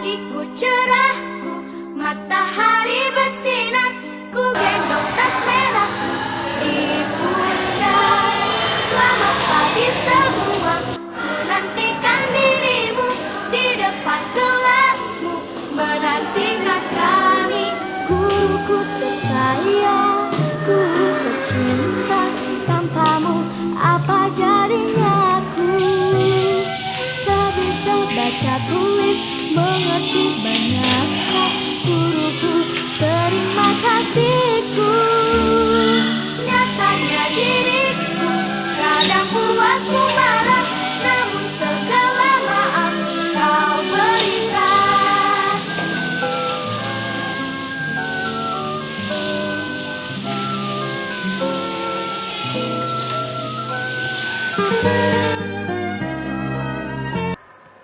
pagiku cerahku, matahari bersinar, ku gendong tas merahku di pundak. Selamat pagi semua, ku nantikan dirimu di depan kelasmu, menantikan kami. Guruku tersayang, guru tercinta, tanpamu apa jadinya aku? Tak bisa baca tulis, mengerti banyak hal. Guruku, terima kasihku. Nyatanya diriku kadang buatmu marah, namun segala maaf kau berikan.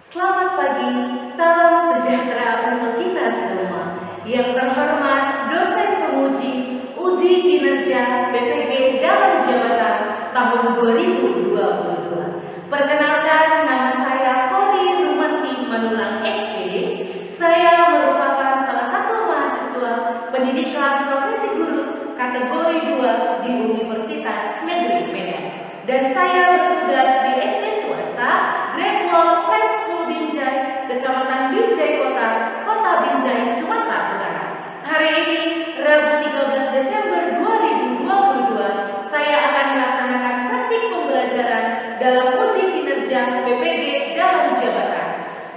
Selamat pagi, salam sejahtera untuk kita semua. Yang terhormat dosen penguji uji kinerja BPG dalam jabatan tahun 2022. Perkenalkan, nama saya Kori Rumanti Manulang SPD. Saya merupakan salah satu mahasiswa pendidikan profesi guru kategori 2 di Universitas Negeri Medan. Dan saya bertugas di SD swasta Great Wall Prep School Binjai, Kecamatan Binjai Kota, Kota Binjai, Sumatera Utara. Hari ini, Rabu 13 Desember 2022, saya akan melaksanakan praktik pembelajaran dalam uji kinerja PPG dalam jabatan.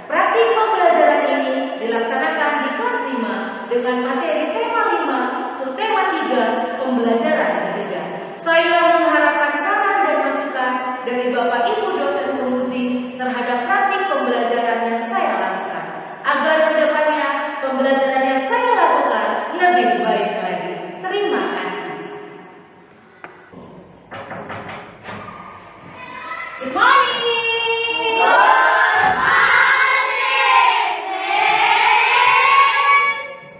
Praktik pembelajaran ini dilaksanakan di kelas 5 dengan materi tema 5, subtema 3, pembelajaran ketiga. Saya mengharapkan saran dan masukan dari Bapak Ibu dosen penguji terhadap praktik pembelajaran yang saya lakukan, agar kedepannya pembelajaran yang saya lakukan lebih baik lagi. Terima kasih. Good morning.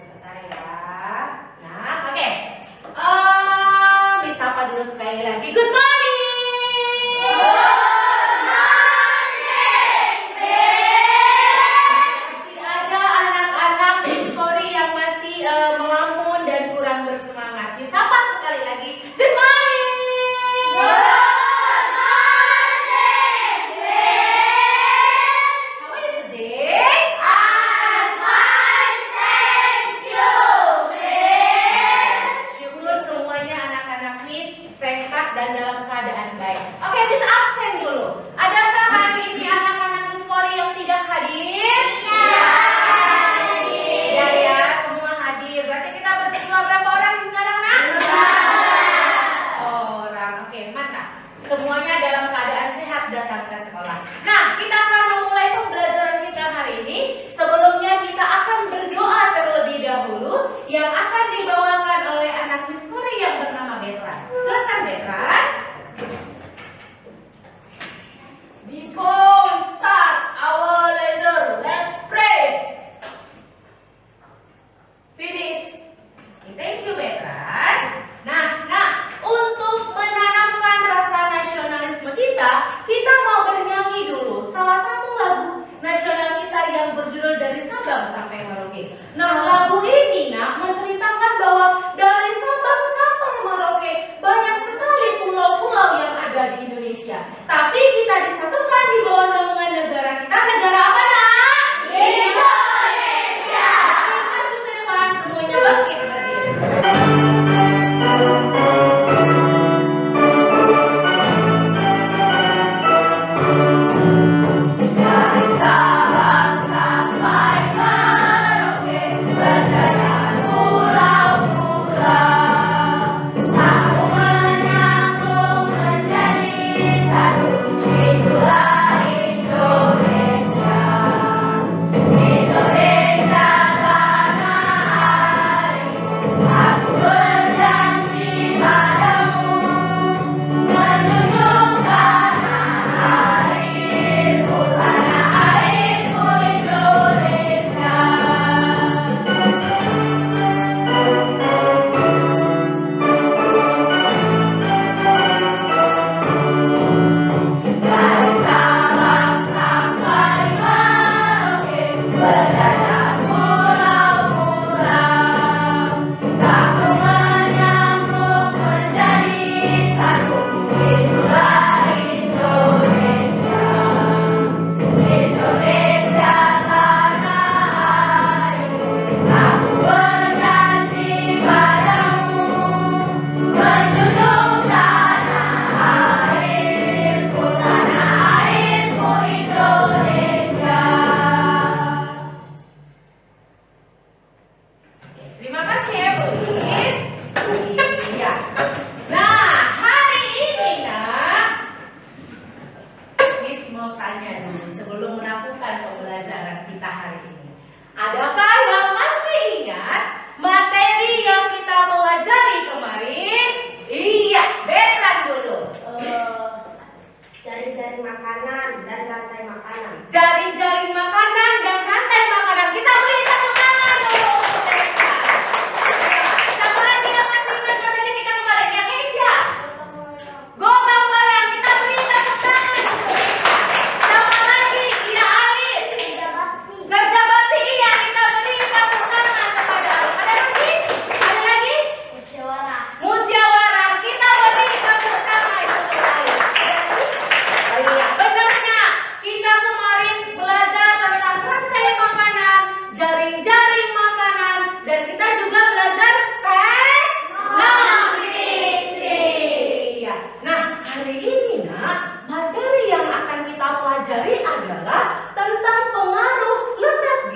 Sebentar ya. Nah, oke. Bisa apa dulu sekali lagi? Good morning. Masih ada anak-anak Miskori yang masih melamun dan kurang bersemangat. Disapa sekali lagi. Good morning. How are you today? Syukur semuanya anak-anak Miss sehat dan dalam keadaan baik. Oke, bisa absen dulu. Adakah hari ini anak-anak Miss Kori yang tidak hadir? Ya, semua hadir. Berarti kita berjumlah berapa orang sekarang, Nak? 12 orang. Oke, mantap. Semuanya dalam keadaan sehat datang ke sekolah. Nah, kita akan memulai pembelajaran kita hari ini. Sebelumnya kita akan berdoa terlebih dahulu yang akan dibawakan oleh anak Miss Kori yang bernama Betran. Silakan Betran. Before we start our lesson, let's pray. Finish. Oke, thank you Betran. Nah, untuk menanamkan rasa nasionalisme kita mau bernyanyi dulu salah satu lagu nasional kita yang berjudul Dari Sabang Sampai Merauke. Nah, lagu ini menceritakan bahwa dari Sabang sampai Merauke banyak sekali pulau-pulau yang ada di Indonesia. Tapi kita disatukan di bawah naungan negara kita. Negara apa, Nak? Indonesia. Maju ke depan, semuanya bangkit berdiri. Dari Sabang sampai Merauke,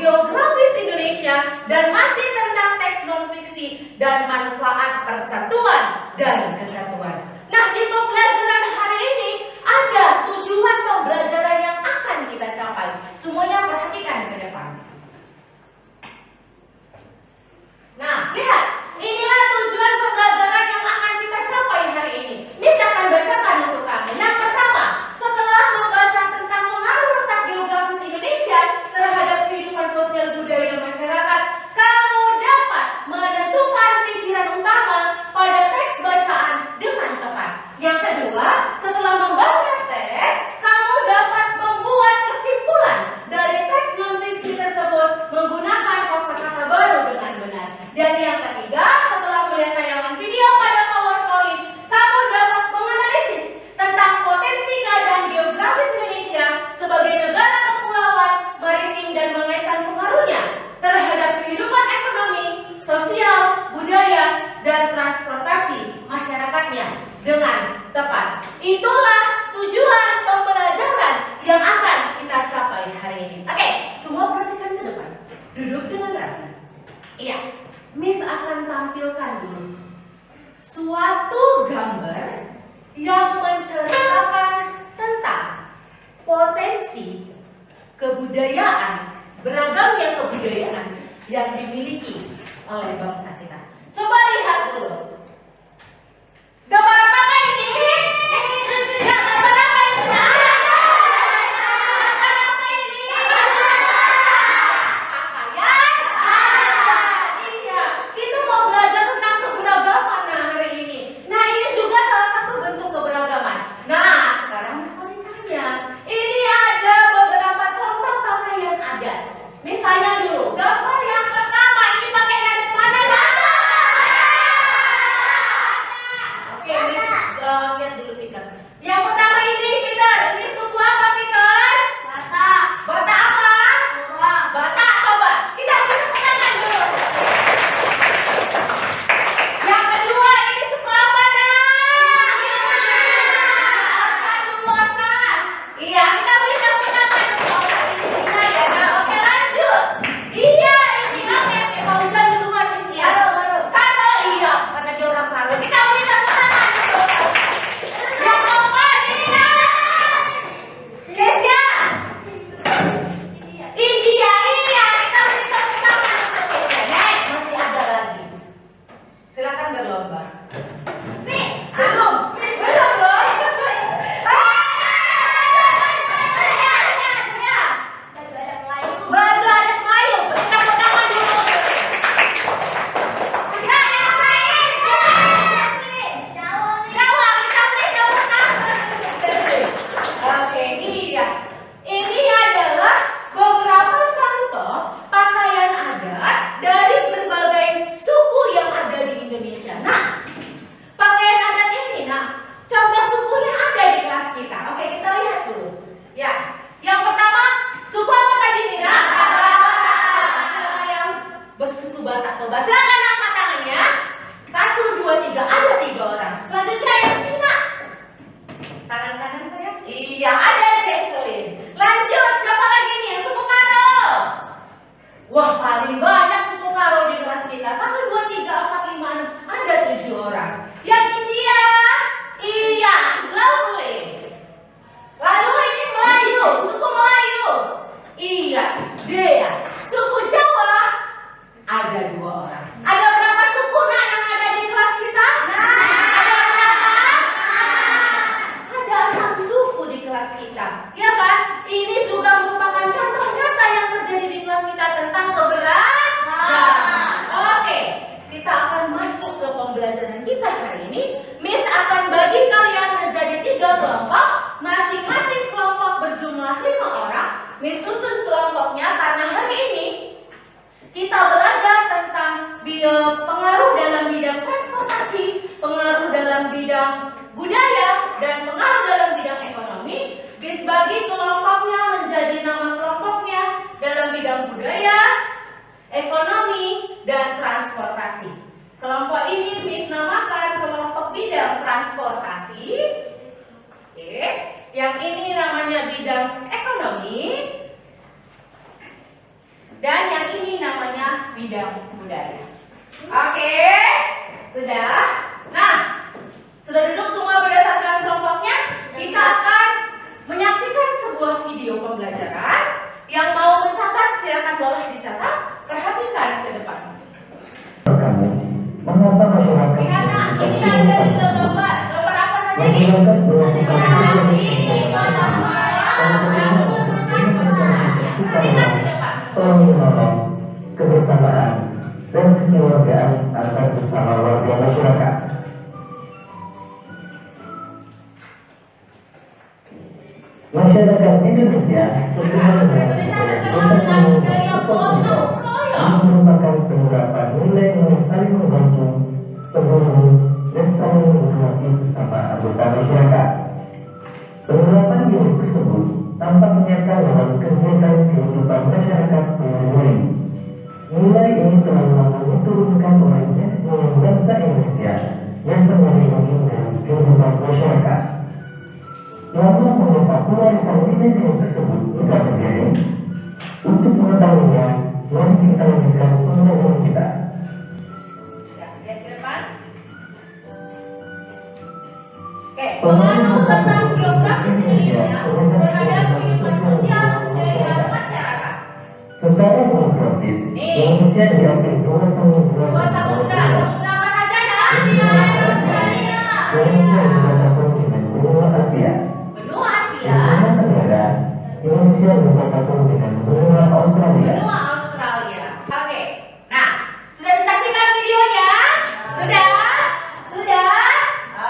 geografis Indonesia, dan masih tentang teks non-fiksi dan manfaat persatuan dan kesatuan. Nah, di pembelajaran hari ini ada tujuan pembelajaran yang akan kita capai. Semuanya perhatikan ke depan. Nah, lihat, inilah tujuan pembelajaran yang akan kita capai hari ini. Miss akan bacakan untuk kamu. Yang pertama, setelah membaca tentang pengaruh letak geografis Indonesia terhadap kehidupan sosial budaya masyarakat, kamu dapat menentukan pikiran utama pada teks bacaan dengan tepat. Yang kedua, setelah membaca teks, kamu dapat membuat kesimpulan dari teks non-fiksi tersebut menggunakan kosakata baru dengan benar. Dan yang ketiga, setelah melihat tayangan video pada PowerPoint, kamu dapat menganalisis tentang potensi keadaan geografis Indonesia sebagai negara kepulauan, maritim, dan mengaitkan pengaruhnya terhadap kehidupan ekonomi, sosial, budaya, dan transportasi masyarakatnya dengan tepat. Itulah tujuan pembelajaran yang akan kita capai hari ini. Oke, semua perhatikan ke depan. Duduk dengan rapi. Iya, Miss akan tampilkan dulu suatu gambar yang menceritakan tentang potensi kebudayaan, beragamnya kebudayaan yang dimiliki oleh bangsa kita. Coba lihat dulu. Gambar apakah ini? Ya, gambar apa ini? Gambar apa ini? Pakaian? Iya, kita mau belajar tentang keberagaman hari ini. Nah, ini juga salah satu bentuk keberagaman. Nah, sekarang Miss mau ditanya. Ini ada beberapa contoh pakaian adat. Miss tanya dulu, gambar yang pertama ini pakaian adat mana? Oke, Miss lihat dulu Peter. Yang pertama ini Peter, ini suku apa Peter? Batak. Batak apa? Jawa. Batak, coba. Kita beri tepuk tangan dulu. Yang kedua ini suku apa nak? Oca. Iya, kita beri tepuk tangan dulu. Iya ya, nah, oke lanjut. Iya, ini oke, Pak Ujan duluan Miss ya. Karo, iya, karena dia orang Karo. Kita beri tepuk tangan dulu. Yang keempat ini nak. Kesia. India, iya, kita beri tepuk tangan untuk Kesia. Nek, masih ada lagi. Silakan berlomba. Belum loh. Baju adat Melayu, beri tepuk tangan dulu. Ya, yang lain. Jawa, kita beri tepuk tangan. Oke, iya. Ini adalah beberapa contoh pakaian adat dari berbagai suku yang ada di Indonesia. Nah, pakaian adat ini, contoh sukunya ada di kelas kita. Oke, kita lihat dulu. Ya, yang pertama, suku apa tadi Nina? Siapa yang bersuku Batak? Coba silakan angkat tangannya. 1, 2, 3, ada 3 orang. Selanjutnya yang Cina. Tangan kanan saya. Iya, ada Jesselyn. Lanjut, siapa lagi nih yang suku Karo? Wah, paling banyak suku Karo di kelas kita. 1, 2, 3, 4, 5, 6. Ada 7 orang. Yang India? Iya, lovely. Lalu ini Melayu, suku Melayu. Iya, Dea. Suku Jawa? Ada 2 orang. Ada berapa suku yang ada di kelas kita? Ada berapa? Ada 6 suku di kelas kita. Ya kan? Ini juga merupakan contoh nyata yang terjadi di kelas kita tentang keberagaman. Oke, kita akan masuk ke pembelajaran kita hari ini. Miss akan bagi kalian menjadi 3 kelompok. Masing-masing kelompok berjumlah 5 orang. Miss susun kelompoknya karena hari ini kita belajar tentang pengaruh dalam bidang transportasi, pengaruh dalam bidang budaya, dan pengaruh dalam bidang ekonomi. Miss bagi kelompoknya menjadi nama kelompoknya dalam bidang budaya, ekonomi, dan transportasi. Kelompok ini Miss namakan kelompok bidang transportasi. Oke. Yang ini namanya bidang ekonomi. bidang budaya. Oke, sudah. Nah, sudah duduk semua berdasarkan kelompoknya? Kita akan menyaksikan sebuah video pembelajaran. Yang mau mencatat silakan boleh dicatat. Perhatikan ke depan. Mengapa masyarakat Lihat, nah, ini ada di gambar. Gambar apa saja nih? kebersamaan dan kekeluargaan antar sesama warga masyarakat. Masyarakat Indonesia merupakan penerapan nilai-nilai saling membantu, penghubung, dan saling menghormati sesama anggota masyarakat. Penerapan nilai tersebut tampak nyata dalam kegiatan kehidupan masyarakat sehari-hari. Nilai ini telah lama diturunkan olehnya nilai bangsa Indonesia yang menjadi bagian dari kehidupan masyarakat. Lalu mengapa pelarisan nilai-nilai tersebut bisa terjadi? Untuk mengetahuinya, mari kita lanjutkan pembelajaran kita. Ya, lihat ke depan. Oke, pengaruh tentang geografis Indonesia terhadap kehidupan sosial budaya masyarakat. Secara geografis, Indonesia diapit dua samudra. Samudra apa saja ya? Indonesia berbatasan dengan benua Asia. Benua Asia. Benua Tenggara, Indonesia berbatasan dengan benua Australia. Benua Australia. Oke. Nah, sudah disaksikan videonya? Sudah? Sudah?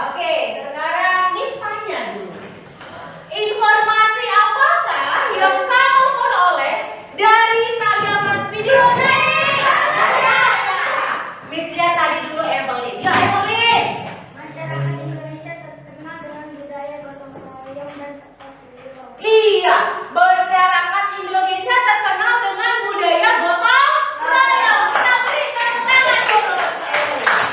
Oke, sekarang Miss tanya dulu. Informasi apakah yang kamu peroleh dari tayangan video tadi? Miss lihat tadi dulu Evelyn. Ya, Evelyn. Masyarakat Indonesia terkenal dengan budaya gotong royong dan tersendiri. Iya, masyarakat Indonesia terkenal dengan budaya gotong royong. Kita beri tepuk tangan dulu.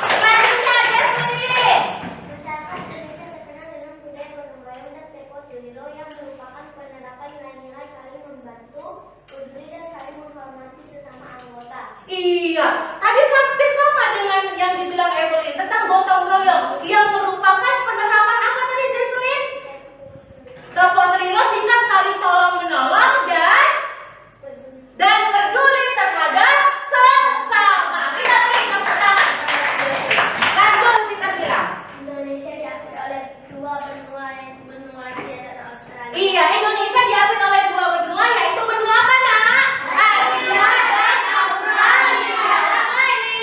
Selanjutnya Jesslyn. Masyarakat Indonesia terkenal dengan budaya gotong royong dan teko sulilo yang merupakan penerapan nilai-nilai saling membantu, peduli dan saling menghormati sesama anggota. Iya, tadi hampir sama dengan yang dibilang Evelyn tentang gotong royong yang merupakan penerapan apa tadi Jesslyn? Teko sulilo singkat saling tolong menolong dan peduli terhadap sesama. Kita beri tepuk tangan. Lanjut Peter bilang. Indonesia diapit oleh dua benua yaitu benua Asia dan Australia. Iya, Indonesia diapit oleh dua benua, yaitu benua mana? Asia dan Australia. Apa ini?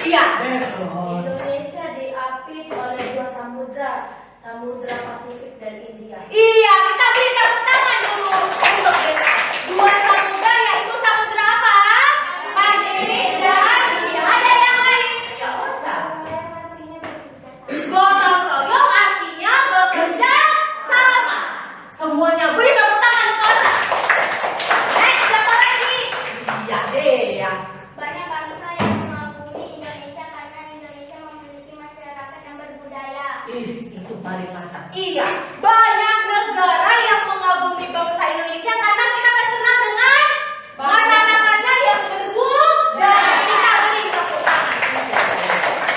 Iya. Indonesia diapit oleh dua samudra, Samudra Pasifik dan India. Iya, kita beri tepuk tangan dulu untuk kita. Dua samudra, yaitu samudra apa? Pasifik dan India. Ada yang lain? Ya, Ocha. Gotong royong artinya bekerja sama. Semuanya beri tepuk tangan untuk Ocha. Next, siapa lagi? Iya deh ya. Banyak bangsa yang mengagumi Indonesia karena Indonesia memiliki masyarakat yang berbudaya. Itu paling mantap. Iya, banyak negara yang mengagumi bangsa Indonesia karena kita terkenal dengan masyarakatnya yang berbudaya. Kita beri tepuk tangan.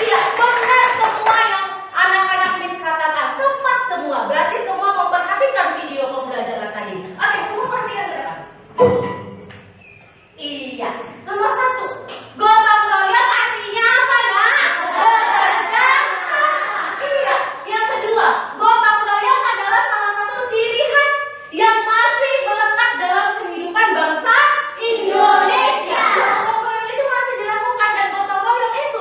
Iya, benar semua yang anak-anak Miss katakan, tepat semua. Berarti semua memperhatikan video pembelajaran tadi. Oke, semua perhatikan berapa? Iya, nomor 1. Gotong royong artinya apa, Nak? Bekerja sama. Iya. Yang kedua, gotong royong adalah salah satu ciri khas yang masih melekat dalam kehidupan bangsa Indonesia. Gotong royong itu masih dilakukan dan gotong royong itu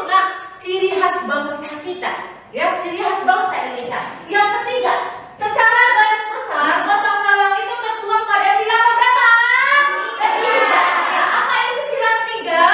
ciri khas bangsa kita. Ya, ciri khas bangsa Indonesia. Yang ketiga, secara garis besar gotong royong itu tertuang pada sila keberapa? Ketiga. Ya, apa isi sila ketiga?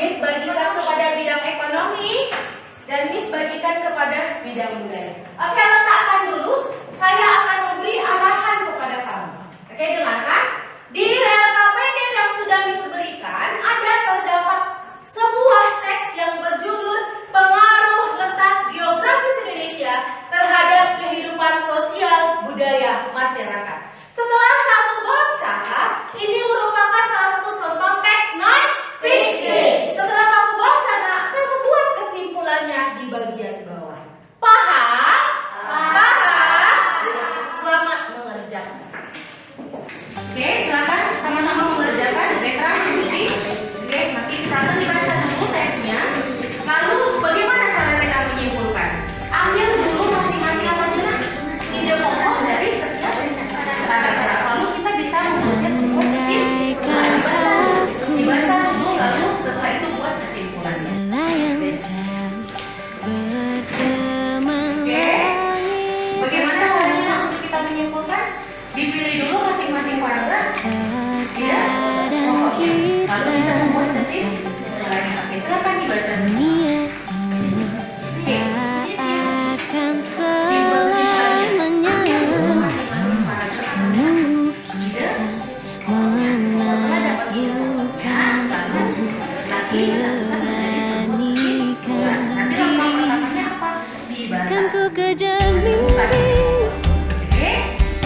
Miss bagikan kepada bidang ekonomi dan Miss bagikan kepada bidang budaya. Oke, letakkan dulu. Saya akan memberi arahan kepada kamu. Oke, dengarkan. Di LKPD yang sudah Miss berikan ada terdapat sebuah teks yang berjudul Pengaruh Letak Geografis Indonesia terhadap Kehidupan Sosial Budaya Masyarakat. Setelah kamu baca, ini merupakan salah satu contoh teks non-fiksi. Setelah kamu baca, kamu buat kesimpulannya di bagian bawah. Paham? Paham? Selamat mengerjakan. Oke, silakan sama-sama mengerjakan. Dekra ikuti. Oke, nanti kita akan dibaca dulu teksnya. Lalu bagaimana cara kita menyimpulkan? Ambil dulu masing-masing apa aja nak? Ide pokok dari setiap paragraf. Lalu kita bisa membuatnya sebuah kesimpulan. Dibaca dulu, lalu setelah itu buat kesimpulannya. Oke, bagaimana caranya untuk kita menyimpulkan? Dipilih dulu masing-masing paragraf. Tidak pokoknya. Lalu kita membuat kesimpulan. Oke, silakan dibaca semua. Kan ku kejar mimpi,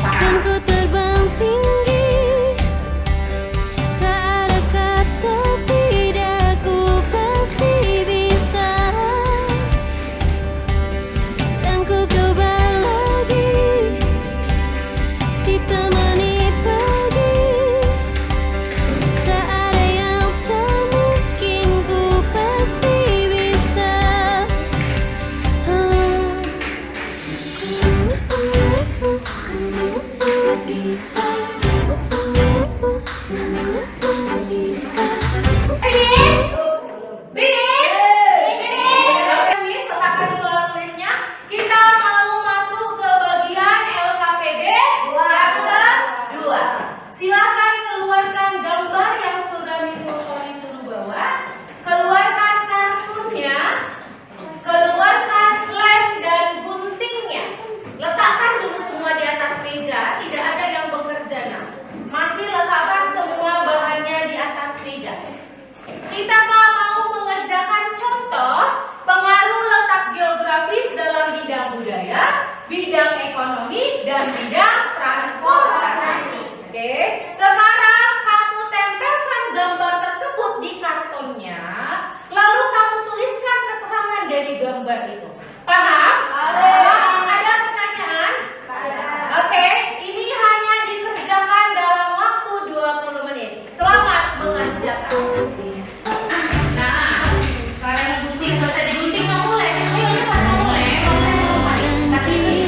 kan ku terbang tinggi, tak ada kata tidak, ku pasti bisa. Dan ku coba lagi, ditemani pagi, tak ada yang tak mungkin, ku pasti bisa. Bisa, bisa. Miss, letakkan dulu alat tulisnya. Kita mau masuk ke bagian LKPD yang kedua. Silakan keluarkan gambar yang sudah Miss Tori suruh bawa. Keluarkan kartunnya. Keluarkan lem dan guntingnya. Letakkan dulu semua di atas meja. Tidak ada yang bekerja nah. Masih letakkan semua bahannya di atas meja. Kita mau mengerjakan contoh pengaruh letak geografis dalam bidang budaya, bidang ekonomi, dan bidang transportasi. Oke, sekarang kamu tempelkan gambar tersebut di kartonnya, lalu kamu tuliskan keterangan dari gambar itu. Paham? Ada pertanyaan? Oke, ini hanya dikerjakan dalam waktu 20 menit. Selamat mengerjakan. Nah, sekarang gunting, selesai digunting kamu lem. Ayo cepat kamu lem. Kasih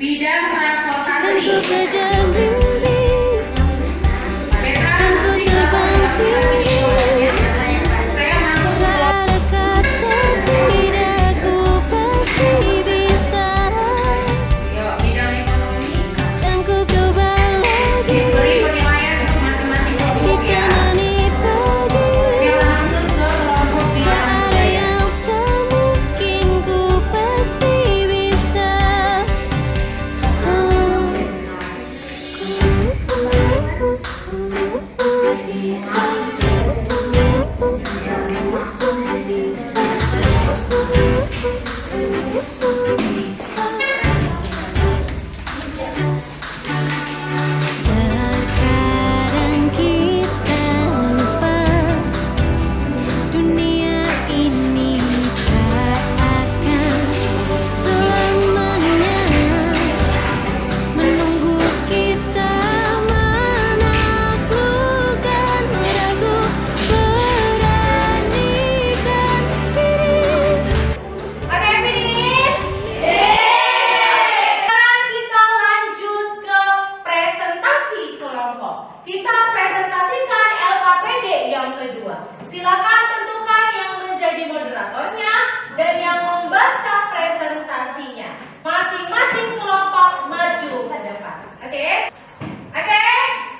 bidang Dan ku transportasi. kejar mimpi, Petra dan ku nanti terbang tinggi. saya masuk Tak ada kata tidak, ku pasti bisa. yuk bidang ekonomi. Dan ku coba lagi, Diberi penilaian untuk masing-masing kelompok ya. ditemani pagi. Oke, langsung ke kelompok Tak bidang ada budaya. yang tak mungkin, ku pasti bisa. Terkadang kita lupa dunia ini tak akan selamanya menunggu kita menaklukkan ragu, beranikan diri. Oke, finish. Sekarang kita lanjut ke presentasi kelompok. Kita presentasikan LKPD yang kedua. Silakan tentukan yang menjadi moderatornya dan yang membaca presentasinya. Masing-masing kelompok maju ke depan. Oke? Oke,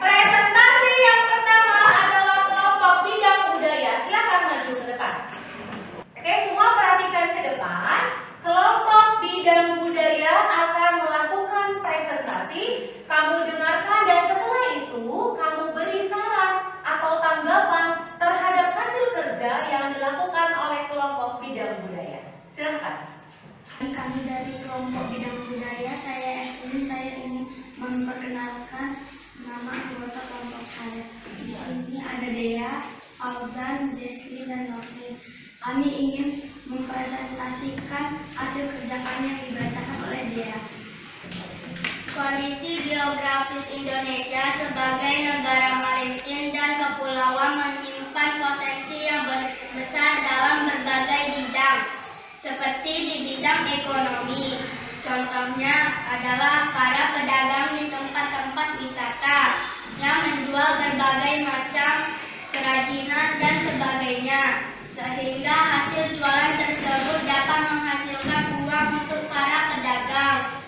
presentasi yang pertama adalah kelompok bidang budaya. Silakan maju ke depan. Oke, semua perhatikan ke depan. Kelompok bidang budaya akan melakukan presentasi. Kamu dengarkan dan setelah itu kamu beri saran atau tanggapan terhadap hasil kerja yang dilakukan oleh kelompok bidang budaya. Silakan. Kami dari kelompok bidang budaya, saya Evelyn, saya ingin memperkenalkan nama anggota kelompok saya. Di sini ada Dea, Fauzan, Jesli, dan Nordin. Kami ingin mempresentasikan hasil kerja kami yang dibacakan oleh Dea. Kondisi geografis Indonesia sebagai negara maritim dan kepulauan menyimpan potensi yang besar dalam berbagai bidang, seperti di bidang ekonomi. Contohnya adalah para pedagang di tempat-tempat wisata yang menjual berbagai macam kerajinan dan sebagainya, sehingga hasil jualan tersebut dapat menghasilkan uang untuk para pedagang.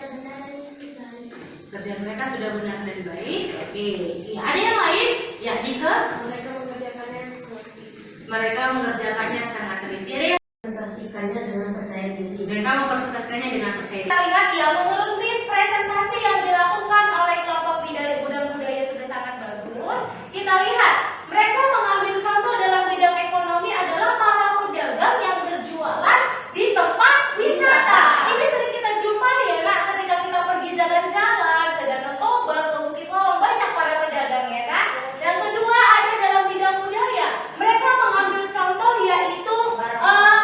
Kerjaan mereka sudah benar dan baik. Oke. Ya, ada yang lain? Ya, Dika. Mereka mengerjakannya seperti Mereka mengerjakannya sangat teliti. Ada yang presentasikannya dengan percaya diri. mereka mempresentasikannya dengan percaya diri. Kita lihat ya, menurut list presentasi yang dilakukan oleh kelompok bidang budaya sudah sangat bagus. Kita lihat, mereka mengambil contoh dalam bidang ekonomi adalah para pedagang yang berjualan di tempat wisata. Ini sering kita jumpai ya, nak, ketika kita pergi jalan-jalan ke Danau Toba, ke Bukit Lawang, banyak para pedagang ya kan. Yang kedua ada dalam bidang budaya, mereka mengambil contoh yaitu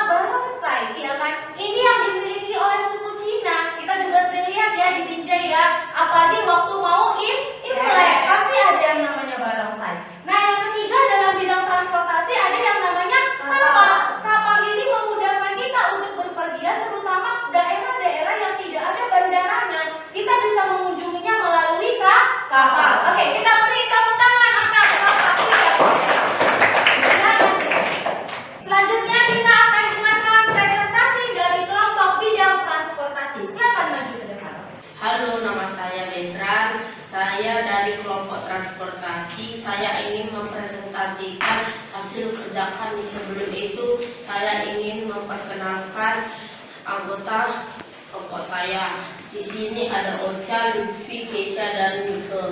barongsai, ya kan? Ini yang dimiliki oleh suku Cina. Kita juga sering lihat ya di Binjai ya, apalagi waktu mau Imlek pasti ada yang namanya barongsai. Nah, yang ketiga dalam bidang transportasi ada yang namanya kapal. Kapal ini memudahkan kita untuk berpergian, terutama daerah-daerah yang tidak ada bandaranya. Kita bisa mengunjunginya melalui kapal. Oke, kita beri tepuk tangan. Selanjutnya kita akan dengarkan presentasi dari kelompok bidang transportasi. Silakan maju ke depan. Halo, nama saya Betran. Saya dari kelompok transportasi. Saya ingin mempresentasikan hasil kerja kami. Sebelum itu, saya ingin memperkenalkan anggota kelompok saya. Di sini ada Ocha, Lutfi, Keisha, dan Nike.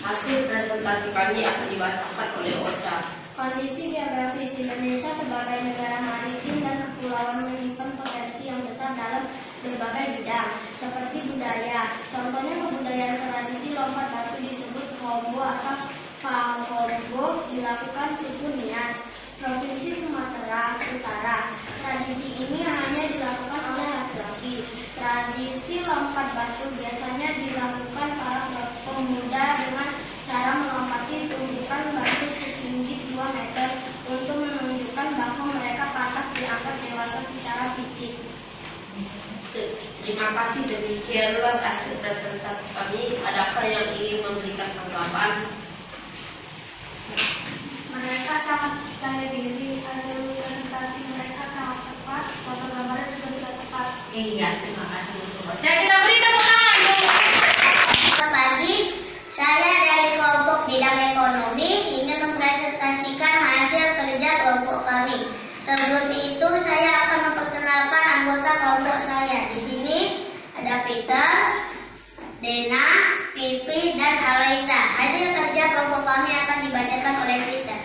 Hasil presentasi kami akan dibacakan oleh Ocha. Kondisi geografis Indonesia sebagai negara maritim dan kepulauan menyimpan potensi yang besar dalam berbagai bidang, seperti budaya. Contohnya kebudayaan tradisi lompat batu disebut Hombo atau Fahorgo dilakukan suku Nias, Provinsi Sumatera Utara. Tradisi ini hanya dilakukan oleh laki-laki. Tradisi lompat batu biasanya dilakukan para pemuda dengan cara melompati tumpukan batu setinggi 2 meter untuk menunjukkan bahwa mereka pantas dianggap dewasa secara fisik. Terima kasih, demikianlah hasil presentasi kami. Adakah yang ingin memberikan tanggapan? Mereka sangat percaya diri, hasil presentasi mereka sangat tepat, foto gambarnya juga sudah tepat. Iya, terima kasih untuk baca. Kita beri tepuk tangan. Selamat pagi, saya dari kelompok bidang ekonomi ingin mempresentasikan hasil kerja kelompok kami. Sebelum itu saya akan memperkenalkan anggota kelompok saya. Di sini ada Peter, Dena, Vivi, dan Alaita. Hasil kerja kelompok kami akan dibacakan oleh Peter.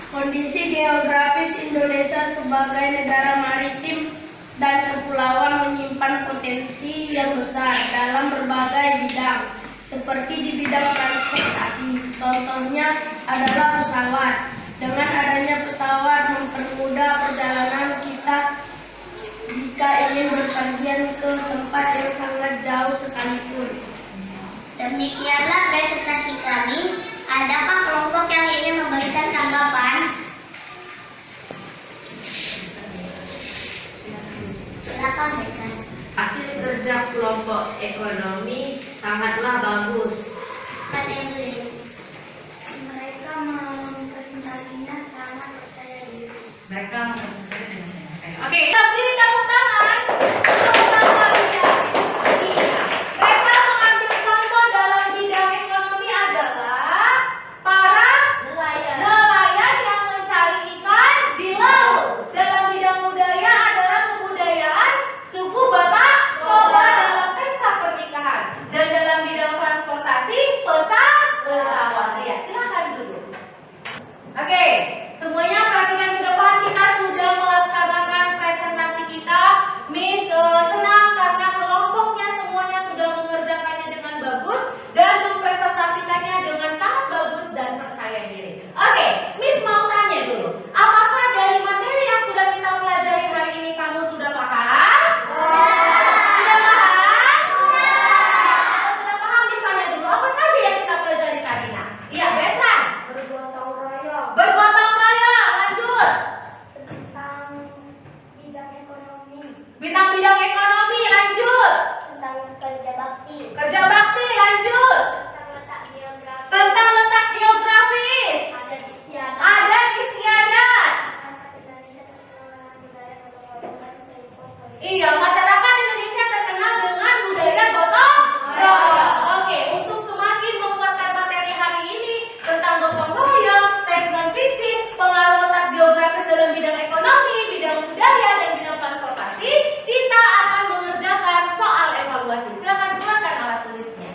Kondisi geografis Indonesia sebagai negara maritim dan kepulauan menyimpan potensi yang besar dalam berbagai bidang, seperti di bidang transportasi. Contohnya adalah pesawat. Dengan adanya pesawat mempermudah perjalanan kita jika ingin berpergian ke tempat yang sangat jauh sekalipun. Demikianlah presentasi kami. Adakah kelompok yang ingin memberikan tanggapan? Silakan, Bekan. Hasil kerja kelompok ekonomi sangatlah bagus. Kan Evelyn. Mereka mempresentasinya sangat percaya diri. Mereka mempresentasikan dengan sangat. Oke, kita beri tepuk tangan. Tepuk tangan ya. Iya. Mereka mengambil contoh dalam bidang ekonomi adalah para nelayan yang mencari ikan di laut. Dalam bidang budaya adalah kebudayaan suku Batak Toba dalam pesta pernikahan. Dan dalam bidang transportasi pesawat. Ya, silakan duduk. Oke, semuanya perhatikan ke depan. Kita sudah melaksanakan presentasi kita. Miss senang karena kelompoknya semuanya sudah mengerjakannya dengan bagus dan mempresentasikannya dengan sangat bagus dan percaya diri. Oke, Miss mau tanya dulu, apakah dari materi yang sudah kita pelajari hari ini kamu sudah paham? Sudah paham? Kalau sudah paham, Miss tanya dulu, apa saja yang kita pelajari tadi? Nah, iya, Betran. Bergotong royong Bergotong royong, lanjut. tentang bidang ekonomi, Bidang-bidang ekonomi, lanjut. tentang kerja bakti, Kerja bakti, lanjut. tentang letak geografi, Tentang letak geografis, adat istiadat, adat istiadat. masyarakat Indonesia terkenal dengan budaya gotong royong dan tempo solid. Iya, masyarakat Indonesia terkenal dengan budaya gotong royong. Oke, untuk semakin menguatkan materi hari ini tentang gotong royong, teks non fiksi, pengaruh letak geografis dalam bidang ekonomi, bidang budaya, dan bidang transportasi, kita akan mengerjakan soal evaluasi. Silakan keluarkan alat tulisnya.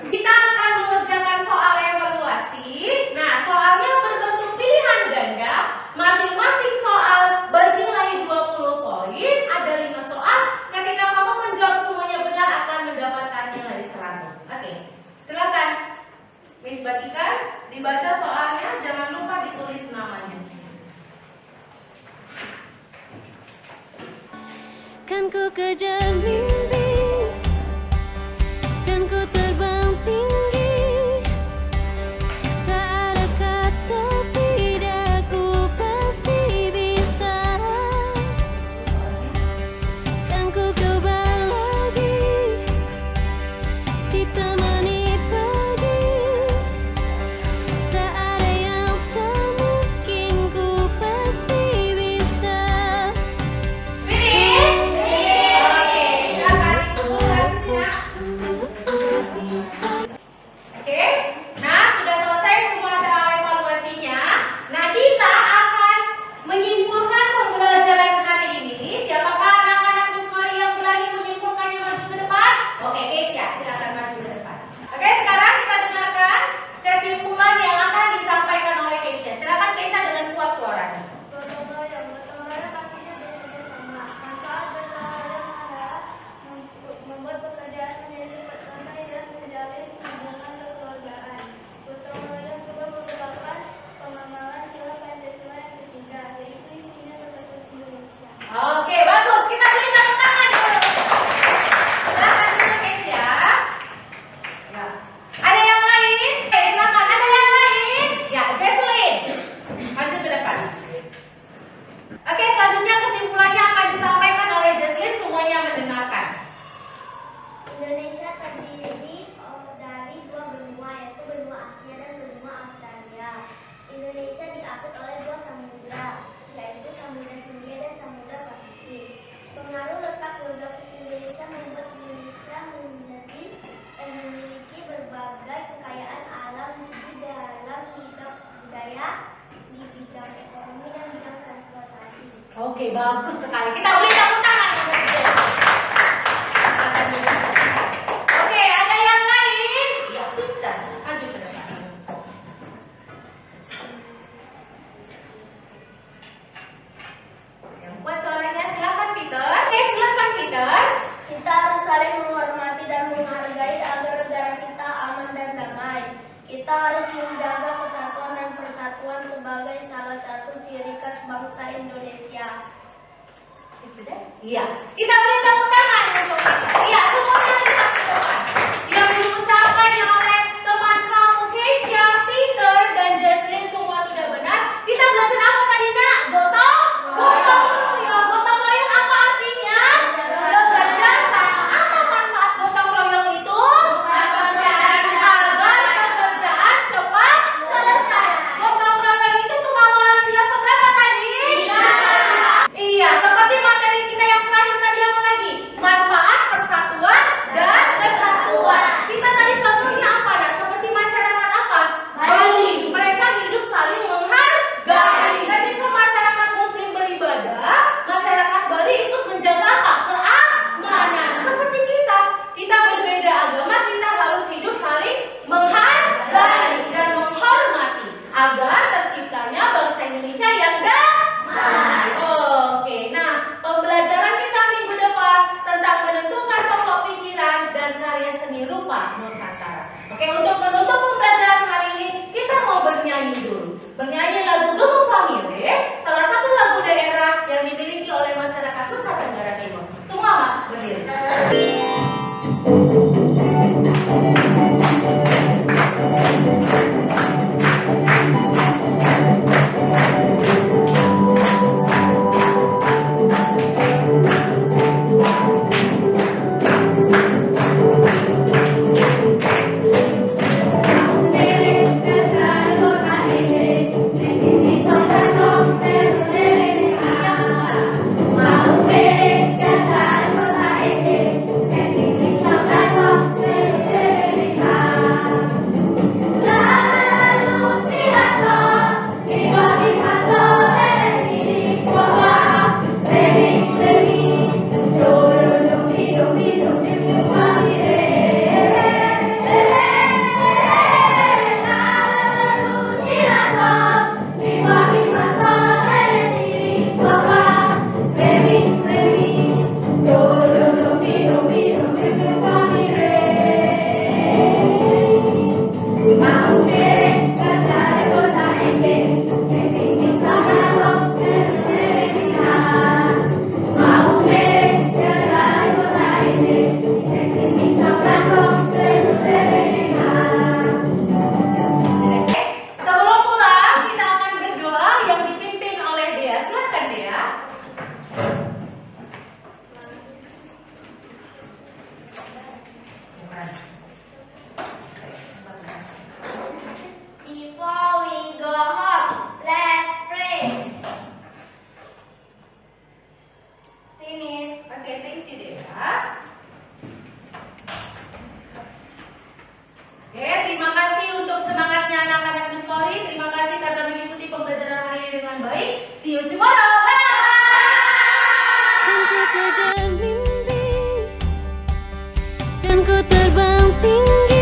Kita akan mengerjakan soal evaluasi. Nah, soalnya berbentuk pilihan ganda. Masing-masing soal bernilai 20 poin. Ada 5 soal. Ketika kamu menjawab semuanya benar akan mendapatkan nilai 100. Oke, silakan. Miss bagikan, dibaca soalnya. Jangan lupa ditulis namanya. Kan ku kejar mimpi dan ku terbang tinggi, tak ada kata tidak, ku pasti bisa. Kan ku coba lagi, ditemani pagi, tak ada yang tak mungkin, ku pasti bisa. Finish? Oke, diapit oleh dua samudra, yaitu Samudra Hindia dan Samudra Pasifik. Pengaruh letak geografis Indonesia membuat Indonesia memiliki berbagai kekayaan alam di dalam bidang budaya, di bidang ekonomi dan bidang transportasi. Oke, bagus sekali. Kita beri tepuk tangan. Oke, ada yang lain? Ya, pintar. Maju ke depan. Yang buat suaranya silakan Peter. Oke, silakan Peter. Kita harus saling menghormati dan menghargai agar negara kita aman dan damai. Kita harus menjaga kesatuan dan persatuan sebagai salah satu ciri khas bangsa Indonesia. Sudah? Iya. Kita beri tepuk tangan untuk kita. Iya, semuanya lihat ke depan. Yang diucapkan oleh teman kamu Keisha, Peter, dan Jesslyn semua sudah benar. Kita belajar apa tadi, Nak? Gotong? Gotong royong. Gotong royong apa artinya? Bekerja sama. Apa manfaat gotong royong itu? Agar pekerjaan cepat selesai. Gotong royong itu pengawalan siapa berapa tadi? Iya, seperti materi kita yang terakhir tadi apa lagi? Manfaat, persatuan, dan kesatuan. Kita tadi contohnya apa, Nak? Seperti masyarakat apa? Bali. Mereka hidup saling menghargai. Ketika masyarakat Muslim beribadah, masyarakat Bali ikut menjaga apa? Keamanan. Seperti kita berbeda agama, kita harus hidup saling menghargai dan menghormati agar terciptanya bangsa Indonesia yang damai. Oke, nah pembelajaran kita minggu depan tentang menentukan pokok pikiran dan karya seni rupa Nusantara. Oke, untuk menutup pembelajaran hari ini kita mau bernyanyi dulu. Bernyanyi lagu Gemu Famire, salah satu lagu daerah yang dimiliki oleh masyarakat Nusa Tenggara Timur. Semua Mak, berdiri. Sebelum pulang, kita akan berdoa yang dipimpin oleh Dea. Silakan Dea. Before we go home, let's pray. Finish. Oke, thank you Dea. Oke, terima kasih untuk semangatnya anak-anak Nuskori. Terima kasih karena mengikuti pembelajaran hari ini dengan baik. See you tomorrow. Bye. Kan ku kejar mimpi, kan ku terbang tinggi.